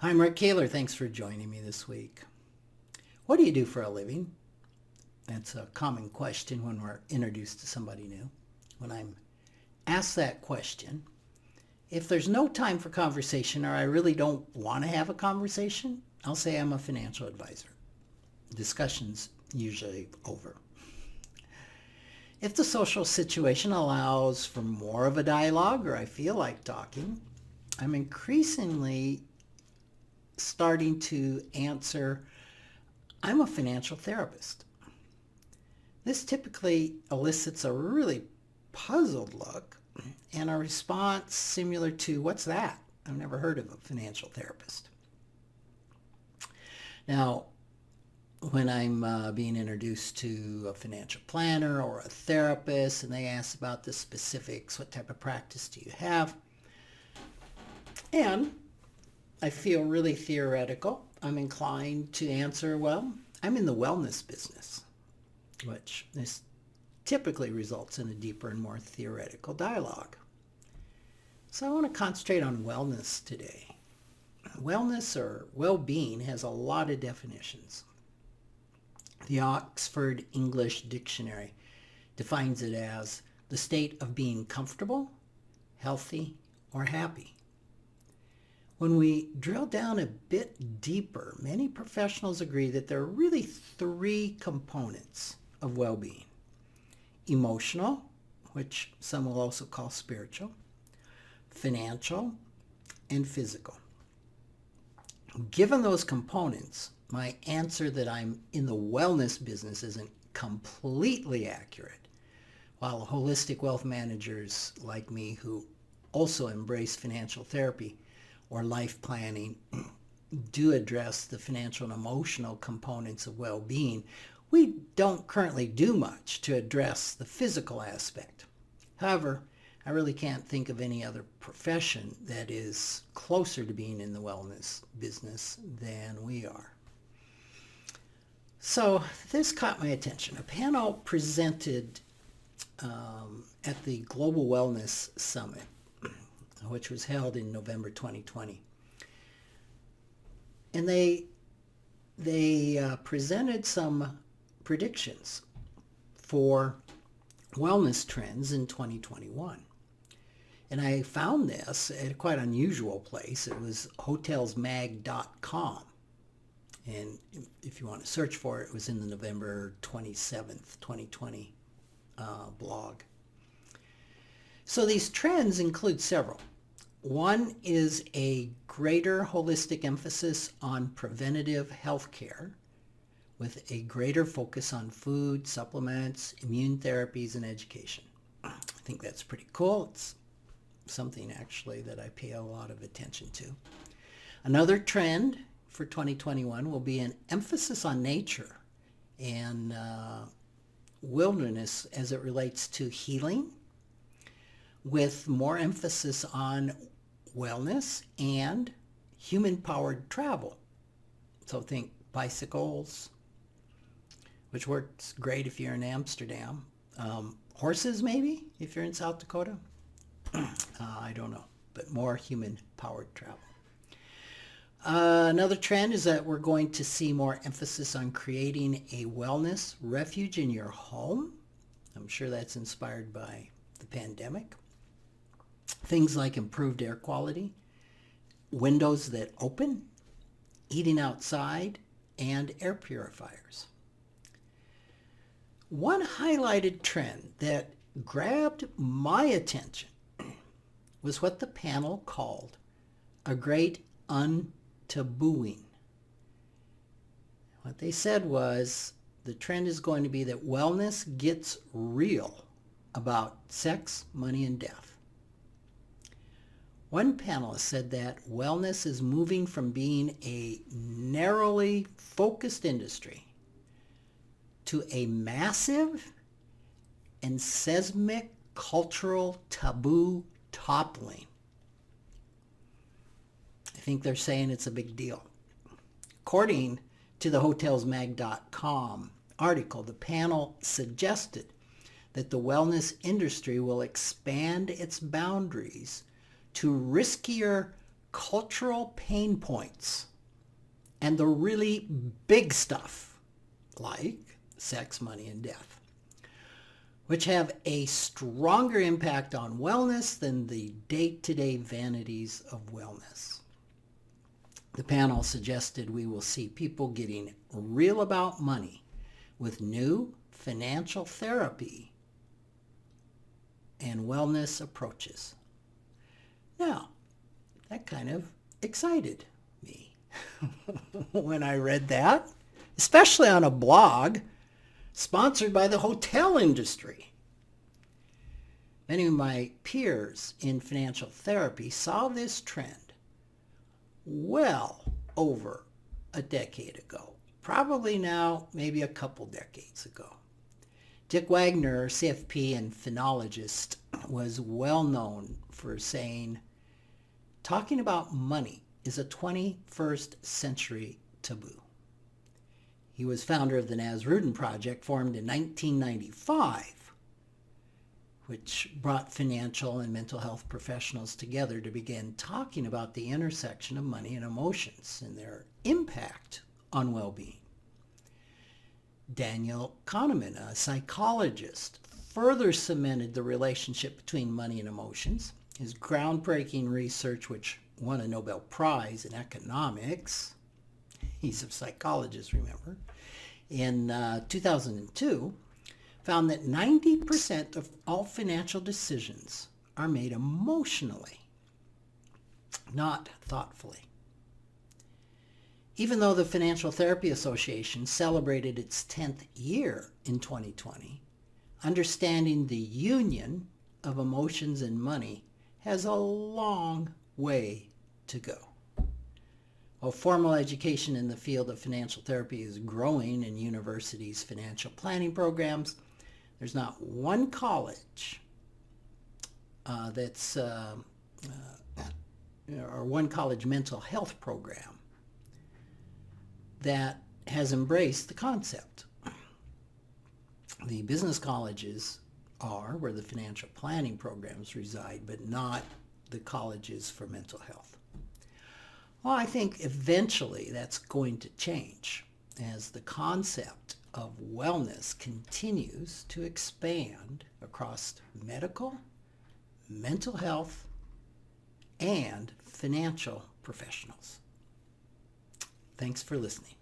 Hi, I'm Rick Kaler. Thanks for joining me this week. What do you do for a living? That's a common question when we're introduced to somebody new. When I'm asked that question, if there's no time for conversation or I really don't want to have a conversation, I'll say I'm a financial advisor. Discussion's usually over. If the social situation allows for more of a dialogue or I feel like talking, I'm increasingly starting to answer, I'm a financial therapist. This typically elicits a really puzzled look and a response similar to, what's that? I've never heard of a financial therapist. Now, when I'm being introduced to a financial planner or a therapist and they ask about the specifics, what type of practice do you have? And I feel really theoretical. I'm inclined to answer, well, I'm in the wellness business, which this typically results in a deeper and more theoretical dialogue. So I want to concentrate on wellness today. Wellness or well-being has a lot of definitions. The Oxford English Dictionary defines it as the state of being comfortable, healthy, or happy. When we drill down a bit deeper, many professionals agree that there are really three components of well-being. Emotional, which some will also call spiritual, financial, and physical. Given those components, my answer that I'm in the wellness business isn't completely accurate, while holistic wealth managers like me who also embrace financial therapy or life planning do address the financial and emotional components of well-being, we don't currently do much to address the physical aspect. However, I really can't think of any other profession that is closer to being in the wellness business than we are. So this caught my attention. A panel presented at the Global Wellness Summit, which was held in November 2020. And they presented some predictions for wellness trends in 2021. And I found this at a quite unusual place. It was hotelsmag.com. And if you want to search for it, it was in the November 27th, 2020 blog. So these trends include several. One is a greater holistic emphasis on preventative health care with a greater focus on food, supplements, immune therapies, and education. I think that's pretty cool. It's something actually that I pay a lot of attention to. Another trend for 2021 will be an emphasis on nature and wilderness as it relates to healing, with more emphasis on wellness and human-powered travel. So think bicycles, which works great if you're in Amsterdam. Horses, maybe, if you're in South Dakota. I don't know, but more human-powered travel. Another trend is that we're going to see more emphasis on creating a wellness refuge in your home. I'm sure that's inspired by the pandemic. Things like improved air quality, windows that open, eating outside, and air purifiers. One highlighted trend that grabbed my attention was what the panel called a great untabooing. What they said was the trend is going to be that wellness gets real about sex, money, and death. One panelist said that wellness is moving from being a narrowly focused industry to a massive and seismic cultural taboo toppling. I think they're saying it's a big deal. According to the hotelsmag.com article, the panel suggested that the wellness industry will expand its boundaries to riskier cultural pain points and the really big stuff like sex, money, and death, which have a stronger impact on wellness than the day-to-day vanities of wellness. The panel suggested we will see people getting real about money with new financial therapy and wellness approaches. Now, that kind of excited me when I read that, especially on a blog sponsored by the hotel industry. Many of my peers in financial therapy saw this trend well over a decade ago, probably now maybe a couple decades ago. Dick Wagner, CFP and phenologist, was well known for saying, talking about money is a 21st century taboo. He was founder of the Nasrudin Project, formed in 1995, which brought financial and mental health professionals together to begin talking about the intersection of money and emotions and their impact on well-being. Daniel Kahneman, a psychologist, further cemented the relationship between money and emotions. His groundbreaking research, which won a Nobel Prize in economics, he's a psychologist, remember, in 2002, found that 90% of all financial decisions are made emotionally, not thoughtfully. Even though the Financial Therapy Association celebrated its 10th year in 2020, understanding the union of emotions and money has a long way to go. While formal education in the field of financial therapy is growing in universities' financial planning programs, there's not one college or one college mental health program that has embraced the concept. The business colleges are where the financial planning programs reside, but not the colleges for mental health. Well, I think eventually that's going to change as the concept of wellness continues to expand across medical, mental health, and financial professionals. Thanks for listening.